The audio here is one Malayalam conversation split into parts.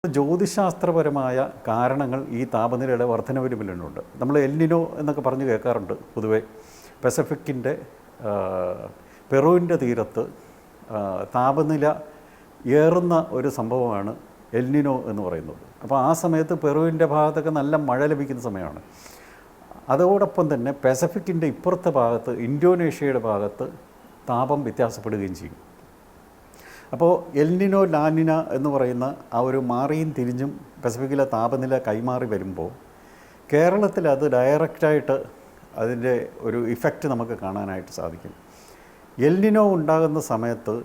ജ്യോതിശാസ്ത്രപരമായ കാരണങ്ങൾ ഈ താപനിലയുടെ വർധനവിന് പിന്നിലുണ്ട്. നമ്മൾ എൽനിനോ എന്നൊക്കെ പറഞ്ഞ് കേൾക്കാറുണ്ട്. പൊതുവെ പസഫിക്കിൻ്റെ പെറുവിൻ്റെ തീരത്ത് താപനില ഏറുന്ന ഒരു സംഭവമാണ് എൽനിനോ എന്ന് പറയുന്നത്. അപ്പോൾ ആ സമയത്ത് പെറുവിൻ്റെ ഭാഗത്തൊക്കെ നല്ല മഴ ലഭിക്കുന്ന സമയമാണ്. അതോടൊപ്പം തന്നെ പസഫിക്കിൻ്റെ ഇപ്പുറത്തെ ഭാഗത്ത് ഇന്തോനേഷ്യയുടെ ഭാഗത്ത് താപം വ്യത്യാസപ്പെടുകയും ചെയ്യും. അപ്പോൾ എൽനിനോ ലാനിന എന്ന് പറയുന്ന ആ ഒരു മാറിയും തിരിഞ്ഞും പസഫിക്കിലെ താപനില കൈമാറി വരുമ്പോൾ കേരളത്തിൽ അത് ഡയറക്റ്റായിട്ട് അതിൻ്റെ ഒരു ഇഫക്റ്റ് നമുക്ക് കാണാനായിട്ട് സാധിക്കും. എൽനിനോ ഉണ്ടാകുന്ന സമയത്ത്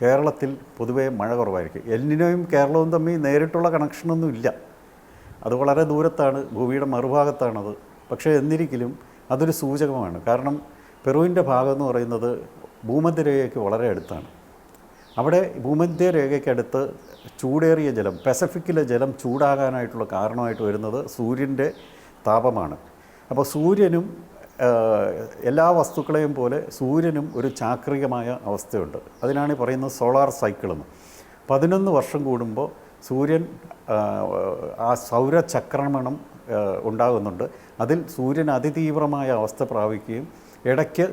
കേരളത്തിൽ പൊതുവേ മഴ കുറവായിരിക്കും. എൽനിനോയും കേരളവും തമ്മിൽ നേരിട്ടുള്ള കണക്ഷനൊന്നും ഇല്ല. അത് വളരെ ദൂരത്താണ്, ഭൂമിയുടെ മറുഭാഗത്താണത്. പക്ഷേ എന്നിരിക്കലും അതൊരു സൂചകമാണ്. കാരണം പെറുവിൻ്റെ ഭാഗം എന്ന് പറയുന്നത് ഭൂമധ്യരേഖയ്ക്ക് വളരെ അടുത്താണ്. അവിടെ ഭൂമധ്യരേഖയ്ക്കടുത്ത് ചൂടേറിയ ജലം, പസഫിക്കിലെ ജലം ചൂടാകാനായിട്ടുള്ള കാരണമായിട്ട് വരുന്നത് സൂര്യൻ്റെ താപമാണ്. അപ്പോൾ സൂര്യനും എല്ലാ വസ്തുക്കളെയും പോലെ സൂര്യനും ഒരു ചാക്രികമായ അവസ്ഥയുണ്ട്. അതിനാണ് പറയുന്നത് സോളാർ സൈക്കിളെന്ന്. 11 വർഷം കൂടുമ്പോൾ സൂര്യൻ ആ സൗരചക്രമണം ഉണ്ടാകുന്നുണ്ട്. അതിൽ സൂര്യൻ അതിതീവ്രമായ അവസ്ഥ പ്രാപിക്കുകയും ഇടയ്ക്ക്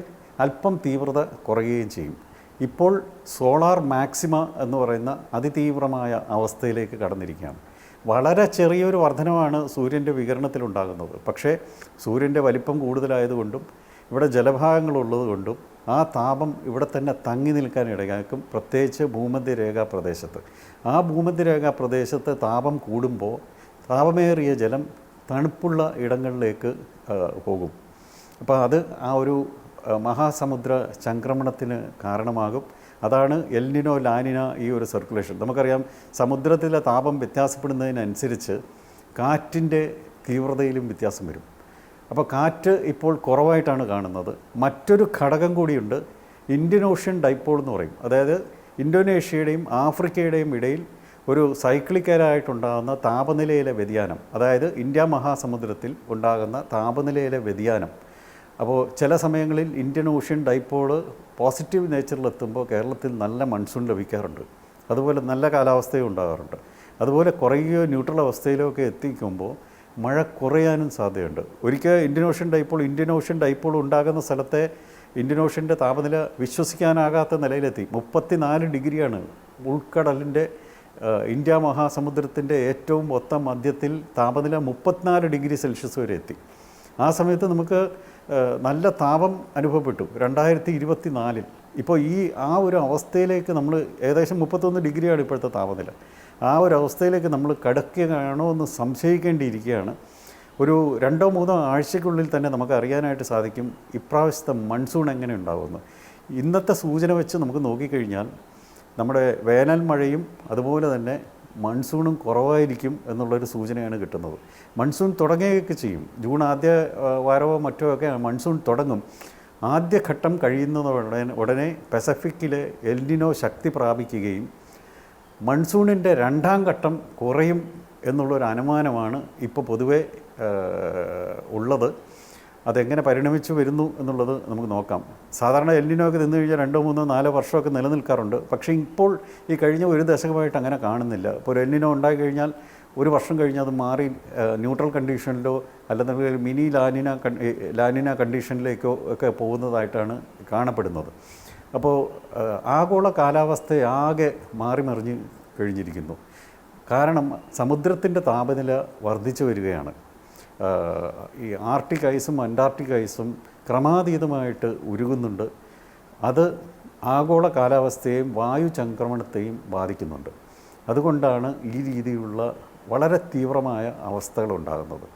അല്പം തീവ്രത കുറയുകയും ചെയ്യും. ഇപ്പോൾ സോളാർ മാക്സിമ എന്ന് പറയുന്ന അതിതീവ്രമായ അവസ്ഥയിലേക്ക് കടന്നിരിക്കുകയാണ്. വളരെ ചെറിയൊരു വർധനമാണ് സൂര്യൻ്റെ വികിരണത്തിലുണ്ടാകുന്നത്. പക്ഷേ സൂര്യൻ്റെ വലിപ്പം കൂടുതലായതുകൊണ്ടും ഇവിടെ ജലഭാഗങ്ങളുള്ളത് കൊണ്ടും ആ താപം ഇവിടെ തന്നെ തങ്ങി നിൽക്കാൻ ഇടയാക്കും, പ്രത്യേകിച്ച് ഭൂമധ്യരേഖാ പ്രദേശത്ത്. ആ ഭൂമധ്യരേഖാ പ്രദേശത്ത് താപം കൂടുമ്പോൾ താപമേറിയ ജലം തണുപ്പുള്ള ഇടങ്ങളിലേക്ക് പോകും. അപ്പോൾ അത് ആ ഒരു മഹാസമുദ്ര ചംക്രമണത്തിന് കാരണമാകും. അതാണ് എൽനിനോ ലാനിന ഈ ഒരു സർക്കുലേഷൻ. നമുക്കറിയാം, സമുദ്രത്തിലെ താപം വ്യത്യാസപ്പെടുന്നതിനനുസരിച്ച് കാറ്റിൻ്റെ തീവ്രതയിലും വ്യത്യാസം വരും. അപ്പോൾ കാറ്റ് ഇപ്പോൾ കുറവായിട്ടാണ് കാണുന്നത്. മറ്റൊരു ഘടകം കൂടിയുണ്ട്, ഇന്ത്യൻ ഓഷ്യൻ ഡൈപോൾ എന്ന് പറയും. അതായത് ഇന്തോനേഷ്യയുടെയും ആഫ്രിക്കയുടെയും ഇടയിൽ ഒരു സൈക്ലിക്കലായിട്ടുണ്ടാകുന്ന താപനിലയിലെ വ്യതിയാനം, അതായത് ഇന്ത്യ മഹാസമുദ്രത്തിൽ ഉണ്ടാകുന്ന താപനിലയിലെ വ്യതിയാനം. അപ്പോൾ ചില സമയങ്ങളിൽ ഇന്ത്യൻ ഓഷ്യൻ ഡൈപോള് പോസിറ്റീവ് നേച്ചറിലെത്തുമ്പോൾ കേരളത്തിൽ നല്ല മൺസൂൺ ലഭിക്കാറുണ്ട്. അതുപോലെ നല്ല കാലാവസ്ഥയും ഉണ്ടാകാറുണ്ട്. അതുപോലെ കുറയുകയോ ന്യൂട്രൽ അവസ്ഥയിലോ ഒക്കെ എത്തിക്കുമ്പോൾ മഴ കുറയാനും സാധ്യതയുണ്ട്. ഒരിക്കൽ ഇന്ത്യൻ ഓഷ്യൻ ഡൈപോൾ ഉണ്ടാകുന്ന സ്ഥലത്തെ ഇന്ത്യൻ ഓഷ്യൻ്റെ താപനില വിശ്വസിക്കാനാകാത്ത നിലയിലെത്തി. 34 ഡിഗ്രിയാണ്. ഉൾക്കടലിൻ്റെ ഇന്ത്യ മഹാസമുദ്രത്തിൻ്റെ ഏറ്റവും ഒത്ത മധ്യത്തിൽ താപനില 34 ഡിഗ്രി സെൽഷ്യസ് വരെ എത്തി. ആ സമയത്ത് നമുക്ക് നല്ല താപം അനുഭവപ്പെട്ടു 2024. ഇപ്പോൾ ആ ഒരു അവസ്ഥയിലേക്ക് നമ്മൾ ഏകദേശം 31 ഡിഗ്രിയാണ് ഇപ്പോഴത്തെ താപനില. ആ ഒരു അവസ്ഥയിലേക്ക് നമ്മൾ കടക്കുകയാണോ എന്ന് സംശയിക്കേണ്ടിയിരിക്കുകയാണ്. ഒരു 2-3 ആഴ്ചയ്ക്കുള്ളിൽ തന്നെ നമുക്ക് അറിയാനായിട്ട് സാധിക്കും ഇപ്രാവശ്യത്തെ മൺസൂൺ എങ്ങനെ ഉണ്ടാകുമെന്ന്. ഇന്നത്തെ സൂചന വെച്ച് നമുക്ക് നോക്കിക്കഴിഞ്ഞാൽ നമ്മുടെ വേനൽ മഴയും അതുപോലെ തന്നെ മൺസൂണും കുറവായിരിക്കും എന്നുള്ളൊരു സൂചനയാണ് കിട്ടുന്നത്. മൺസൂൺ തുടങ്ങുകയൊക്കെ ചെയ്യും. ജൂൺ ആദ്യ വാരമോ മറ്റോ ഒക്കെ മൺസൂൺ തുടങ്ങും. ആദ്യഘട്ടം ഉടനെ പസഫിക്കിലെ എൽനിനോ ശക്തി പ്രാപിക്കുകയും മൺസൂണിൻ്റെ 2ാം ഘട്ടം കുറയും എന്നുള്ളൊരു അനുമാനമാണ് ഇപ്പോൾ പൊതുവെ ഉള്ളത്. അതെങ്ങനെ പരിണമിച്ചു വരുന്നു എന്നുള്ളത് നമുക്ക് നോക്കാം. സാധാരണ എൽനിനോ ഒക്കെ നിന്ന് കഴിഞ്ഞാൽ 2, 3, 4 വർഷമൊക്കെ നിലനിൽക്കാറുണ്ട്. പക്ഷേ ഇപ്പോൾ ഈ കഴിഞ്ഞ ഒരു ദശകമായിട്ട് അങ്ങനെ കാണുന്നില്ല. ഇപ്പോൾ ഒരു എൽനിനോ ഉണ്ടായിക്കഴിഞ്ഞാൽ 1 വർഷം കഴിഞ്ഞ് അത് മാറി ന്യൂട്രൽ കണ്ടീഷനിലോ അല്ലെന്നുണ്ടെങ്കിൽ മിനി ലാനിന കണ്ടീഷനിലേക്കോ ഒക്കെ പോകുന്നതായിട്ടാണ് കാണപ്പെടുന്നത്. അപ്പോൾ ആഗോള കാലാവസ്ഥയാകെ മാറിമറിഞ്ഞ് കഴിഞ്ഞിരിക്കുന്നു. കാരണം സമുദ്രത്തിൻ്റെ താപനില വർദ്ധിച്ചു വരികയാണ്. ഈ ആർട്ടിക് ഐസും അന്റാർട്ടിക് ഐസും ക്രമാതീതമായിട്ട് ഉരുകുന്നുണ്ട്. അത് ആഗോള കാലാവസ്ഥയെയും വായു ചംക്രമണത്തെയും ബാധിക്കുന്നുണ്ട്. അതുകൊണ്ടാണ് ഈ രീതിയിലുള്ള വളരെ തീവ്രമായ അവസ്ഥകൾ ഉണ്ടാകുന്നത്.